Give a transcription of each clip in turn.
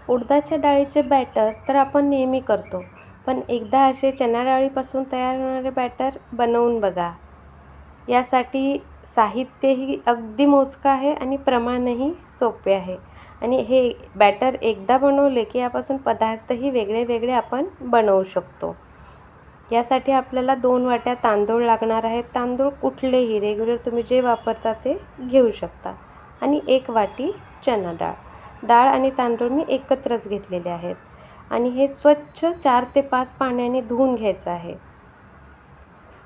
उडदाच्या डाळीचे बॅटर तर आपण नेहमी करतो, पण एकदा असे चणा डाळीपासून तयार होणारे बॅटर बनवून बघा. यासाठी साहित्यही अगदी मोजकं आहे आणि प्रमाणही सोपे आहे. आणि हे बॅटर एकदा बनवले की यापासून पदार्थही वेगळे वेगळे आपण बनवू शकतो. यासाठी आपल्याला 2 वाट्या तांदूळ लागणार आहेत. तांदूळ कुठलेही रेग्युलर तुम्ही जे वापरता ते घेऊ शकता. आणि 1 वाटी चणा डाळ. डाळ आणि तांदूळ मी एकत्रच घेतलेले आहेत. आणि हे स्वच्छ 4 ते 5 पाण्याने धुवून घ्यायचं आहे.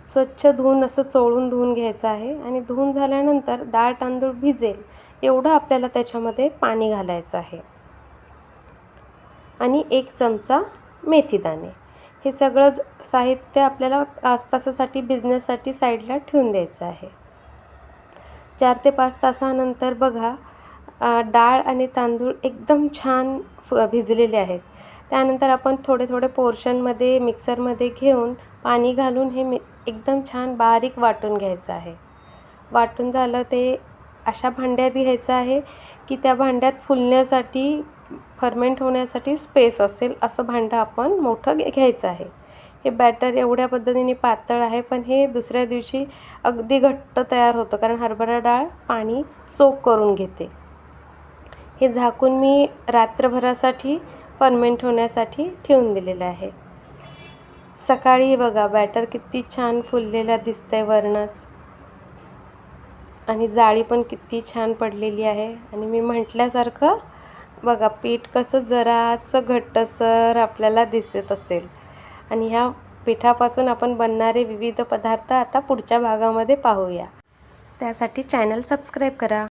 स्वच्छ धुवून असं चोळून धुवून घ्यायचं आहे. आणि धुवून झाल्यानंतर डाळ तांदूळ भिजेल एवढं आपल्याला त्याच्यामध्ये पाणी घालायचं आहे. आणि 1 चमचा मेथीदाणे. हे सगळं साहित्य आपल्याला 5 तासासाठी भिजण्यासाठी साईडला ठेवून द्यायचं आहे. 4 ते 5 तासानंतर बघा डाळ आणि तांदूळ एकदम छान भिजलेले आहेत. त्यानंतर आपण थोडे थोडे पोर्शनमध्ये मिक्सरमध्ये घेऊन पाणी घालून हे एकदम छान बारीक वाटून घ्यायचं आहे. वाटून झालं ते अशा भांड्यात घ्यायचं आहे की त्या भांड्यात फुलण्यासाठी फर्मेंट होण्यासाठी स्पेस असेल असं भांडं आपण मोठं घ्यायचं आहे. हे बॅटर एवढ्या पद्धतीने पातळ आहे, पण हे दुसऱ्या दिवशी अगदी घट्ट तयार होतं, कारण हरभरा डाळ पाणी सोक करून घेते. हे झाकून मी रात्रभरासाठी फर्मेंट होण्यासाठी ठेवून दिलेलं आहे. सकाळी बघा बॅटर किती छान फुललेलं दिसतंय वरणच. आणि जाळी पण किती छान पडलेली आहे. आणि मी म्हटल्यासारखं बघा पीठ कसं जरासं घट्टसर आपल्याला दिसत असेल. आणि ह्या पिठापासून आपण बनणारे विविध पदार्थ आता पुढच्या भागामध्ये पाहूया. त्यासाठी चॅनल सबस्क्राईब करा.